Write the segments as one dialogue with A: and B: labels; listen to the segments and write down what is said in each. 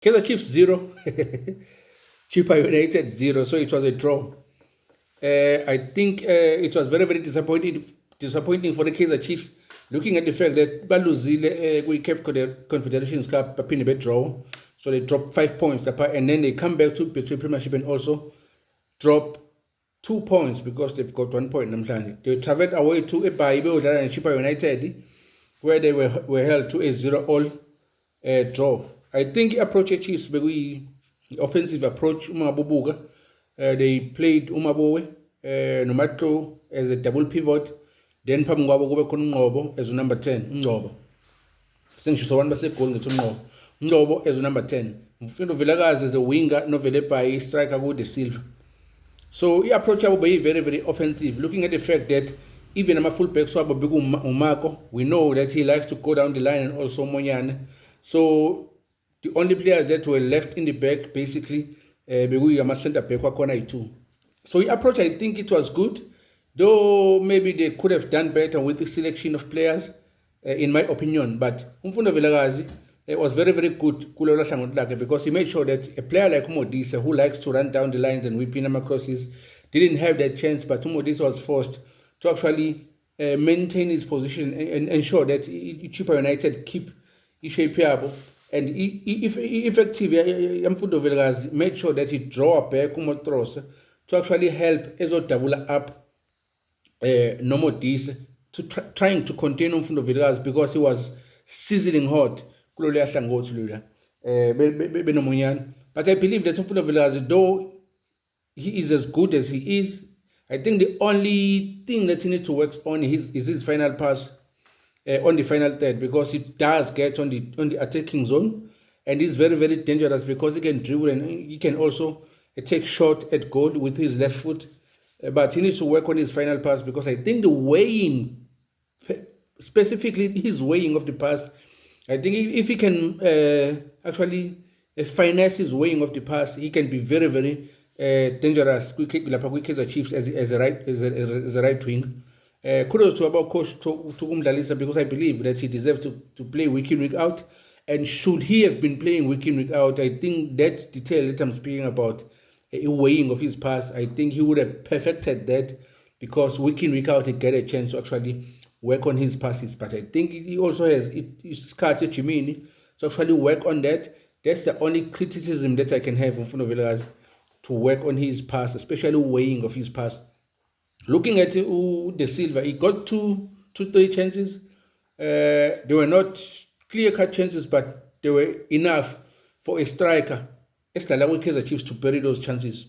A: Kaizer Chiefs 0, Chippa United 0, so it was a draw. I think it was very, very disappointing for the Kaizer Chiefs, looking at the fact that baluzile kwi-CAF Confederations Cup baphinde draw, so they dropped 5 points, and then they come back to Betway Premiership and also drop 2 points because they've got 1 point namhlanje. They traveled away to eBhayi beyodlala neChippa United, where they were held to a 0-all draw. I think approach Chiefs bekuyi offensive approach umabubuka. They played Umabowe Nomatlo as a double pivot, then phambi kwabo kube khona uNgcobo as number 10. uNgcobo sengisho abantu basegoli ngithi uNgcobo as number 10. Mfundo Vilakazi as a winger, novele by striker ku-De Silva. So the approach will be very, very offensive, looking at the fact that even a fullback swap Umako, we know that he likes to go down the line, and also Monyane. So the only players that were left in the back basically a center back corner too. So the approach, I think it was good, though maybe they could have done better with the selection of players, in my opinion. But Mfundo Vilakazi was very, very good because he made sure that a player like Modise, who likes to run down the lines and whip him crosses, didn't have that chance, but Modise was forced to actually maintain his position and ensure that Chippa United keep shape up. And effective, Mfundo Vilakazi made sure that he draw back Umotros to actually help as double up Nomodise to trying to contain Mfundo Vilakazi because he was sizzling hot. But I believe that Mfundo Vilakazi, though he is as good as he is, I think the only thing that he needs to work on is his final pass on the final third, because he does get on the attacking zone, and he's very, very dangerous because he can dribble and he can also take shot at goal with his left foot. But he needs to work on his final pass, because I think the weighing, specifically his weighing of the pass, I think if he can actually finesse his weighing of the pass, he can be very, very dangerous. Kaizer Chiefs as a right wing. Kudos to about coach Tukum Dalisa, because I believe that he deserves to play week in, week out. And should he have been playing week in, week out, I think that detail that I'm speaking about, a weighing of his pass, I think he would have perfected that, because week in, week out he get a chance to actually work on his passes. But I think he also has his cards at Jimini to actually work on that. That's the only criticism that I can have on Mfundo Vilakazi, to work on his pass, especially weighing of his pass. Looking at De Silva, he got two, three chances. They were not clear-cut chances, but they were enough for a striker, Kaizer Chiefs, to bury those chances.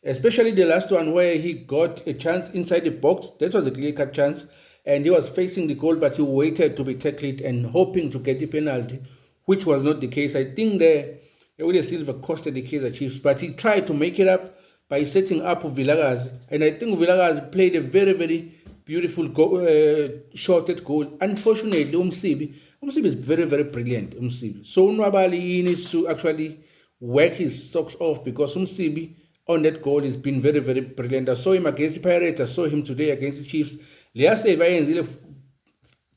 A: Especially the last one where he got a chance inside the box. That was a clear-cut chance, and he was facing the goal, but he waited to be tackled and hoping to get the penalty, which was not the case. I think De Silva costed the Kaizer Chiefs, but he tried to make it up by setting up Vilakazi, and I think Vilakazi played a very, very beautiful shot at goal. Unfortunately, Umsibi is very, very brilliant. So Nwabali needs to actually work his socks off, because Umsibi on that goal has been very, very brilliant. I saw him against the Pirates. I saw him today against the Chiefs. Liyaseva yenzile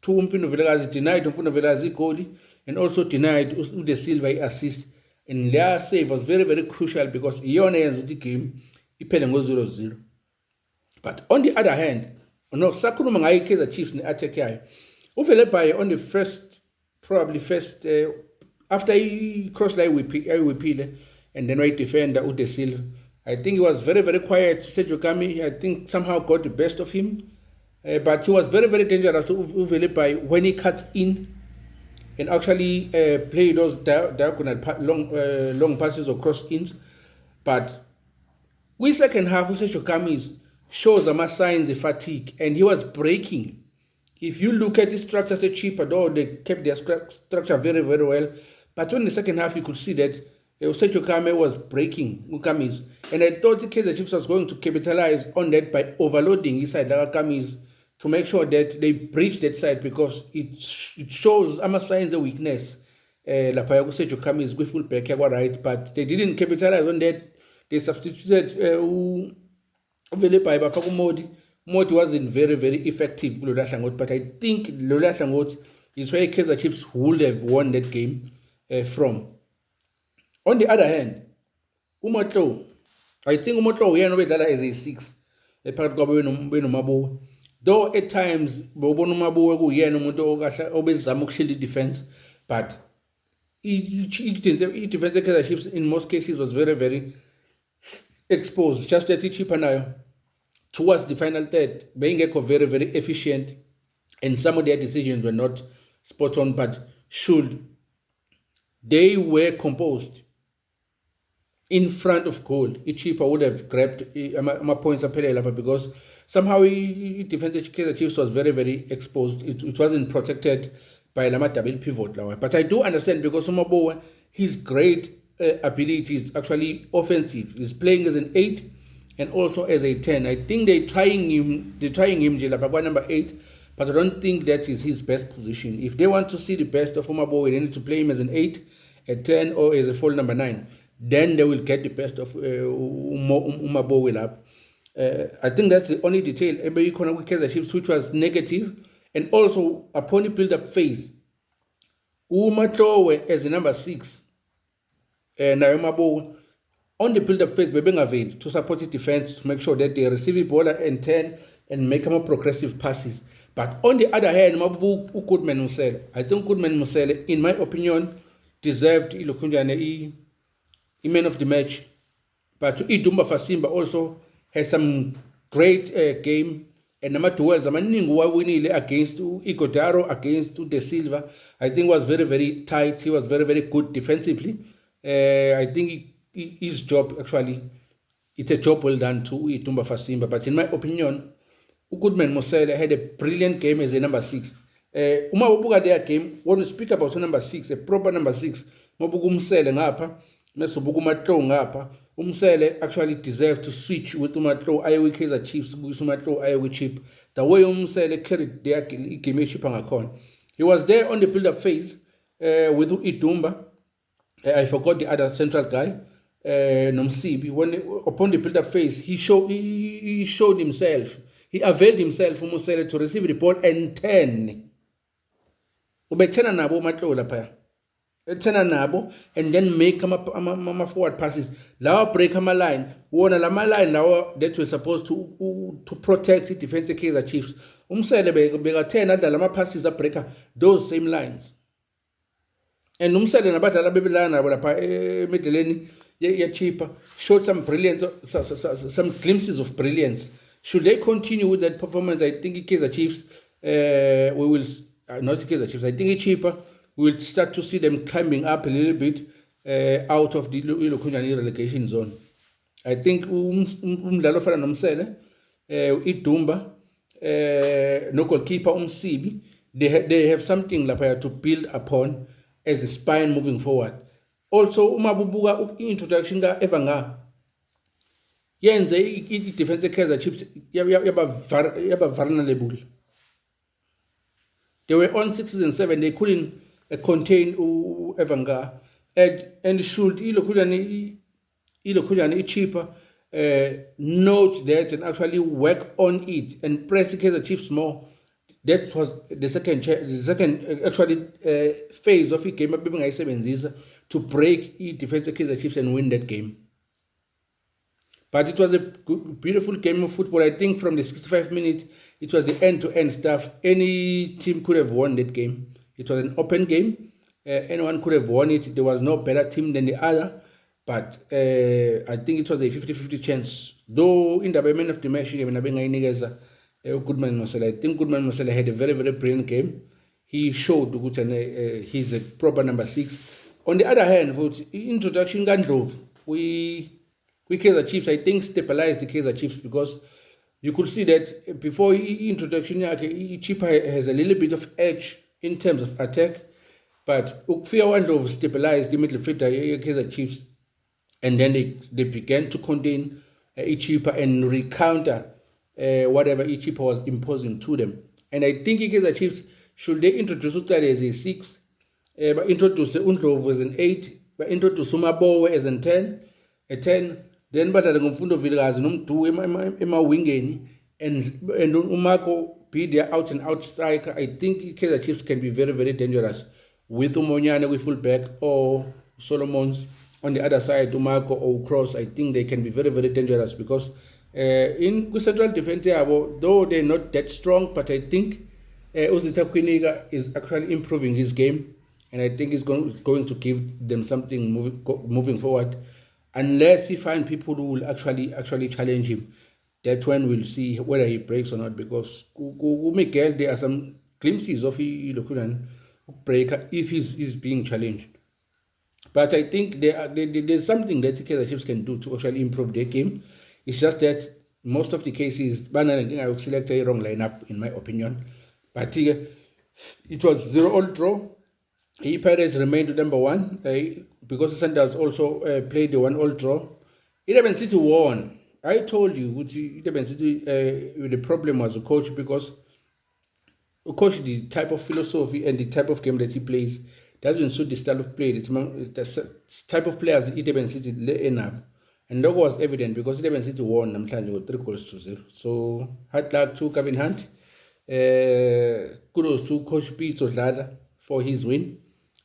A: to Mfundo Vilakazi, denied Mfundo Vilakazi goal, and also denied De Silva assist. And their save was very, very crucial, because Iona ends the game, iphele ngo-0-0. But on the other hand, sakhuluma ngayo Kaizer Chiefs ne-attack yayo, uVelebhayi on the first, after he crossed line ayiwiphile, and then right defender uDe Silva, I think he was very, very quiet. Sergio Kami, I think, somehow got the best of him, but he was very, very dangerous uVelebhayi when he cuts in and actually play those diagonal long passes or cross-ins. But we second half, Sergio Kami shows some signs of fatigue, and he was breaking. If you look at the structure, say cheaper, though they kept their structure very, very well, but in the second half you could see that Sergio Kami was breaking Kamis, and I thought the Kaizer Chiefs was going to capitalize on that by overloading his side like Kamis, to make sure that they breach that side, because it shows signs of weakness. Lapha Sergio Kami with full back right, but they didn't capitalize on that. They substituted Velebhayi bafaka uModi. Modi wasn't very, very effective, but I think Lola Shangot is where Kaizer Chiefs would have won that game from. On the other hand, uMotlow, I think uMotlow uyena obedlala as a 6 phakathi kwabo benoMabuwe. Though at times bobona uMabuwe kuyena umuntu okahle obezama ukushila i-defense, but i-defense ye-Kaizer Chiefs in most cases was very, very exposed. Just that iChippa nayo towards the final third beyingekho very, very efficient, and some of their decisions were not spot on, but should they were composed in front of goal, iChippa would have grabbed my points aphelele, because somehow defense Kaizer Chiefs was very, very exposed. It wasn't protected by Lama double pivot. But I do understand, because uMabuwe, his great ability is actually offensive. He's playing as an 8 and also as a 10. I think they're trying him number 8, but I don't think that is his best position. If they want to see the best of uMabuwe, they need to play him as an 8, a 10, or as a full number 9. Then they will get the best of uMabuwe up. I think that's the only detail with Kaizer Chiefs which was negative. And also, upon the build-up phase, uMotlowe as a number 6, and uMabuwe on the build-up phase, being available to support the defense, to make sure that they receive the ball and turn and make more progressive passes. But on the other hand, Mabubu Goodman Musele, I think Goodman Musele, in my opinion, deserved the man of the match. But Idumba Fasimba also had some great game. And number 12, winning against Igodaro, against De Silva, I think was very, very tight. He was very, very good defensively. I think his job, actually, it's a job well done to Itumba Fasimba. But in my opinion, Goodman Musele had a brilliant game as a number 6. Uma ubuka their game, when we speak about number 6, a proper number 6, Mabuku Musele ngapha, mesubuku Matlow ngapha, Musele actually deserved to switch with uMatlow aye with Kaizer Chiefs, uMatlow aye with Chip. The way Musele carried their game ngakhona. He was there on the build-up phase with Idumba. I forgot the other central guy, Nomsibi. When upon the build-up phase, he showed himself. He availed himself for Musele to receive the ball and turn. Ubethena nabo uMatlow lapha. Nabo, and then make my forward passes. Now break my line. One of my line now that we're supposed to protect the defensive Kaizer Chiefs. Umsele bega 10 other lama passes up breaker those same lines. And Umsele nabatala bebilana wala middle Chippa showed some brilliance, some glimpses of brilliance. Should they continue with that performance, I think Kaizer Chiefs we will not Kaizer Chiefs. I think Chippa we'll start to see them climbing up a little bit out of the relegation zone. I think umdlalo ofana noMsele, Idumba, no goalkeeper Umsibi, they have something lapha to build upon as a spine moving forward. Also, umabubuka introduction ka Evanga yenze i-defense Kaizer Chiefs yaba vulnerable. They were on 6 and 7, they couldn't contain Evanga, and should ilokhulani iChippa note that and actually work on it and press Kaizer Chiefs more. That was the second actually phase of the game to break the defense of Kaizer Chiefs and win that game. But it was a beautiful game of football. I think from the 65 minutes, it was the end-to-end stuff. Any team could have won that game. It was an open game. Anyone could have won it. There was no better team than the other. But I think it was a 50-50 chance. Though in the man of the match, Goodman Musele, I think Goodman Musele had a very, very brilliant game. He showed he's a proper number 6. On the other hand, for introduction Gandlov, we Kaizer Chiefs, I think, stabilized the Kaizer Chiefs, because you could see that before introduction, Chippa has a little bit of edge in terms of attack, but Ukfia Wandlov stabilized the midfielder Kaizer Chiefs, and then they began to contain Chippa and recounter whatever Chippa was imposing to them. And I think Kaizer Chiefs, should they introduce Utali as a 6, but introduce Undlov as an 8, but introduce uMabuwe as a 10, then badlale ngomfundo Vilakazi nomdu emawingeni, and uMarco be their out and out striker. I think Kaizer Chiefs can be very, very dangerous with Umonyane with fullback or Solomons on the other side, Umarco or Cross, I think they can be very, very dangerous because in central defense, though they're not that strong, but I think Uzita Kwiniga is actually improving his game, and I think it's going to give them something moving forward, unless he find people who will actually challenge him. That's when we'll see whether he breaks or not. Because Miguel, there are some glimpses of he breaker if he's being challenged. But I think there's something that Kaizer Chiefs can do to actually improve their game. It's just that most of the cases, I will select a wrong lineup, in my opinion. But it was 0-all draw. Pirates remained number one because the Sundowns also played the 1-all draw. Durban City won. I told you, Durban City, the problem was the coach, because the type of philosophy and the type of game that he plays doesn't suit the style of play. It's the type of players Durban City end up. And that was evident because Durban City won namhlanje with 3-0. So hard luck to Kevin Hunt. Kudos to Coach Pete Odlala for his win.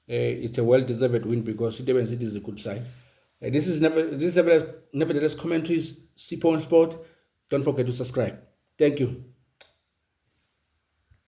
A: It's a well-deserved win because Durban City is a good side. This is nevertheless commentaries, Sipon Sport. Don't forget to subscribe. Thank you.